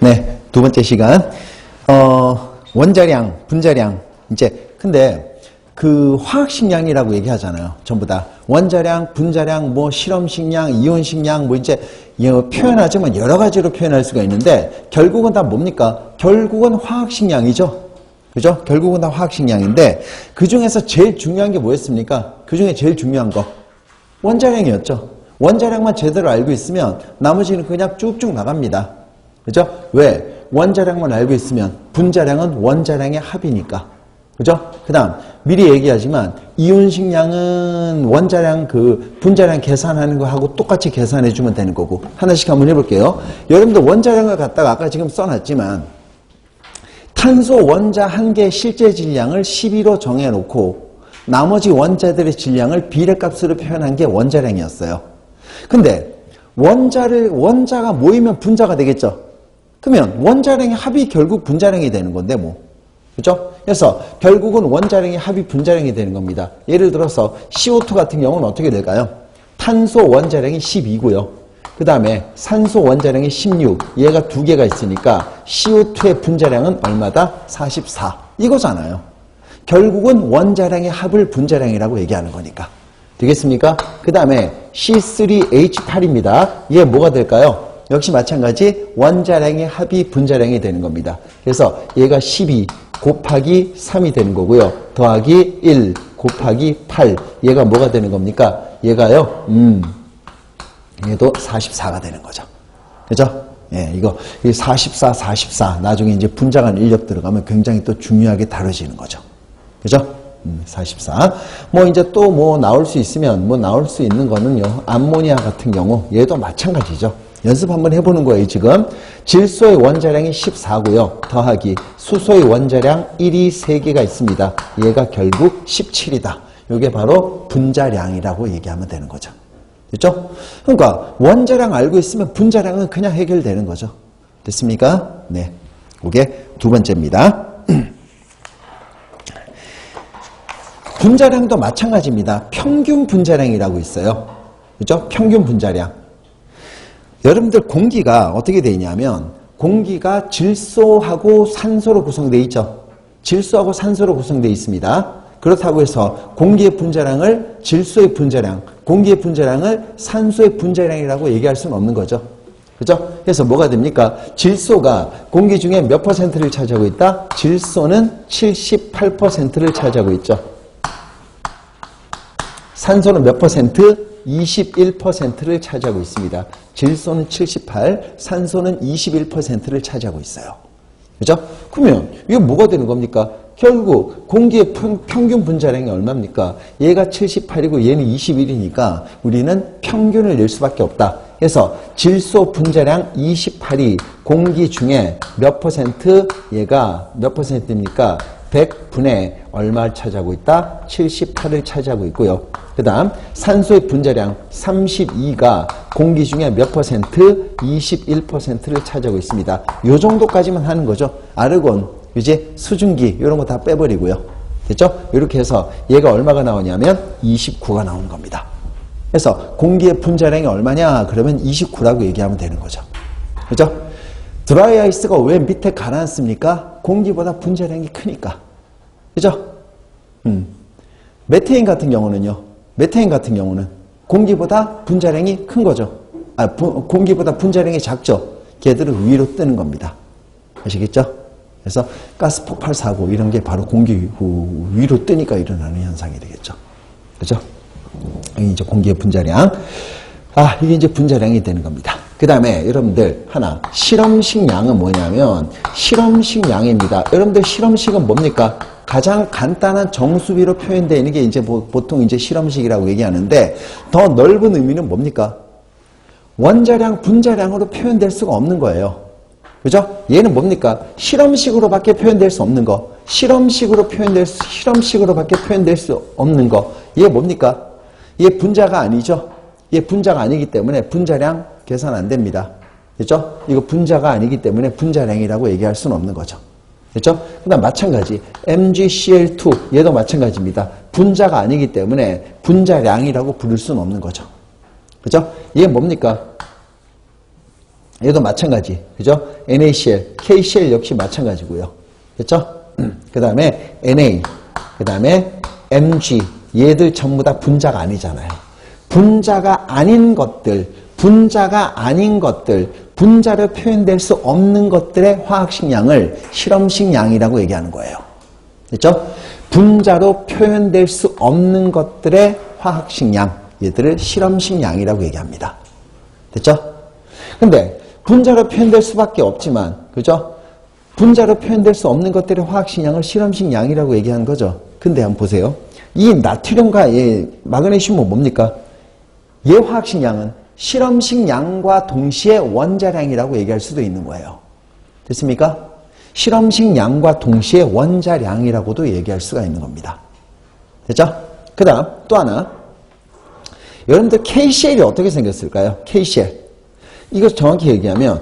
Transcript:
네, 두 번째 시간. 원자량, 분자량. 이제, 근데 그 화학식량이라고 얘기하잖아요. 전부 다. 원자량, 분자량, 뭐 실험식량, 이온식량, 뭐 이제 표현하자면 여러 가지로 표현할 수가 있는데 결국은 다 뭡니까? 결국은 화학식량이죠. 그죠? 결국은 다 화학식량인데 그 중에서 제일 중요한 게 뭐였습니까? 그 중에 제일 중요한 거. 원자량이었죠. 원자량만 제대로 알고 있으면 나머지는 그냥 쭉쭉 나갑니다. 그죠? 왜? 원자량만 알고 있으면 분자량은 원자량의 합이니까. 그죠? 그 다음, 미리 얘기하지만, 이온식량은 원자량 분자량 계산하는 거하고 똑같이 계산해주면 되는 거고. 하나씩 한번 해볼게요. 여러분들 원자량을 갖다가 아까 지금 써놨지만, 탄소 원자 한 개의 실제 질량을 12로 정해놓고, 나머지 원자들의 질량을 비례값으로 표현한 게 원자량이었어요. 근데, 원자가 모이면 분자가 되겠죠? 그러면 원자량의 합이 결국 분자량이 되는 건데 뭐. 그죠? 그래서 결국은 원자량의 합이 분자량이 되는 겁니다. 예를 들어서 CO2 같은 경우는 어떻게 될까요? 탄소 원자량이 12고요. 그 다음에 산소 원자량이 16. 얘가 두 개가 있으니까 CO2의 분자량은 얼마다? 44. 이거잖아요. 결국은 원자량의 합을 분자량이라고 얘기하는 거니까. 되겠습니까? 그 다음에 C3H8입니다. 얘 뭐가 될까요? 역시 마찬가지 원자량의 합이 분자량이 되는 겁니다. 그래서 얘가 12 곱하기 3이 되는 거고요. 더하기 1 곱하기 8. 얘가 뭐가 되는 겁니까? 얘가요. 얘도 44가 되는 거죠. 그죠? 예, 이거 44 나중에 이제 분자간 인력 들어가면 굉장히 또 중요하게 다뤄지는 거죠. 그죠? 44. 뭐 이제 또 뭐 나올 수 있으면 뭐 나올 수 있는 거는요. 암모니아 같은 경우 얘도 마찬가지죠. 연습 한번 해보는 거예요, 지금. 질소의 원자량이 14고요. 더하기 수소의 원자량 1이 3개가 있습니다. 얘가 결국 17이다. 이게 바로 분자량이라고 얘기하면 되는 거죠. 됐죠? 그러니까 원자량 알고 있으면 분자량은 그냥 해결되는 거죠. 됐습니까? 네. 그게 두 번째입니다. 분자량도 마찬가지입니다. 평균 분자량이라고 있어요. 그죠? 평균 분자량. 여러분들 공기가 어떻게 되어 있냐면 공기가 질소하고 산소로 구성되어 있죠. 질소하고 산소로 구성되어 있습니다. 그렇다고 해서 공기의 분자량을 질소의 분자량, 공기의 분자량을 산소의 분자량이라고 얘기할 수는 없는 거죠. 그죠? 그래서 뭐가 됩니까? 질소가 공기 중에 몇 퍼센트를 차지하고 있다? 질소는 78%를 차지하고 있죠. 산소는 몇 퍼센트? 21%를 차지하고 있습니다. 질소는 78, 산소는 21%를 차지하고 있어요. 그죠? 그러면 이게 뭐가 되는 겁니까? 결국 공기의 평균 분자량이 얼마입니까? 얘가 78이고 얘는 21이니까 우리는 평균을 낼 수밖에 없다. 그래서 질소 분자량 28이 공기 중에 몇 퍼센트? 얘가 몇 퍼센트입니까? 100분의 얼마를 차지하고 있다? 78을 차지하고 있고요. 그 다음 산소의 분자량 32가 공기 중에 몇 퍼센트? 21%를 차지하고 있습니다. 요 정도까지만 하는 거죠. 아르곤, 이제 수증기 이런 거 다 빼버리고요. 됐죠? 이렇게 해서 얘가 얼마가 나오냐면 29가 나오는 겁니다. 그래서 공기의 분자량이 얼마냐? 그러면 29라고 얘기하면 되는 거죠. 그죠? 드라이 아이스가 왜 밑에 가라앉습니까? 공기보다 분자량이 크니까. 그죠? 메테인 같은 경우는요. 메테인 같은 경우는 공기보다 분자량이 큰 거죠. 공기보다 분자량이 작죠. 걔들은 위로 뜨는 겁니다. 아시겠죠? 그래서 가스 폭발 사고 이런 게 바로 공기 위로 뜨니까 일어나는 현상이 되겠죠. 그죠? 이게 이제 공기의 분자량. 이게 이제 분자량이 되는 겁니다. 그 다음에 여러분들 하나, 실험식량은 뭐냐면 실험식량입니다. 여러분들 실험식은 뭡니까? 가장 간단한 정수비로 표현되어 있는 게 이제 보통 이제 실험식이라고 얘기하는데 더 넓은 의미는 뭡니까? 원자량, 분자량으로 표현될 수가 없는 거예요. 그죠? 얘는 뭡니까? 실험식으로밖에 표현될 수 없는 거. 실험식으로밖에 표현될 수 없는 거. 얘 뭡니까? 얘 분자가 아니죠? 얘 분자가 아니기 때문에 분자량 계산 안 됩니다. 그죠? 이거 분자가 아니기 때문에 분자량이라고 얘기할 수는 없는 거죠. 그렇죠? 그 다음 마찬가지 MgCl2 얘도 마찬가지입니다. 분자가 아니기 때문에 분자량이라고 부를 수는 없는 거죠. 그렇죠? 얘 뭡니까? 얘도 마찬가지. 그죠? NaCl, KCl 역시 마찬가지고요. 됐죠? 그 다음에 Na, 그 다음에 Mg. 얘들 전부 다 분자가 아니잖아요. 분자가 아닌 것들, 분자로 표현될 수 없는 것들의 화학식량을 실험식량이라고 얘기하는 거예요. 됐죠? 분자로 표현될 수 없는 것들의 화학식량, 얘들을 실험식량이라고 얘기합니다. 됐죠? 근데 분자로 표현될 수밖에 없지만, 그죠? 분자로 표현될 수 없는 것들의 화학식량을 실험식량이라고 얘기하는 거죠. 근데 한번 보세요. 이 나트륨과 이 마그네슘은 뭡니까? 얘 화학식량은 실험식량과 동시에 원자량이라고 얘기할 수도 있는 거예요. 됐습니까? 실험식량과 동시에 원자량이라고도 얘기할 수가 있는 겁니다. 됐죠? 그 다음 또 하나. 여러분들 KCl이 어떻게 생겼을까요? KCl. 이거 정확히 얘기하면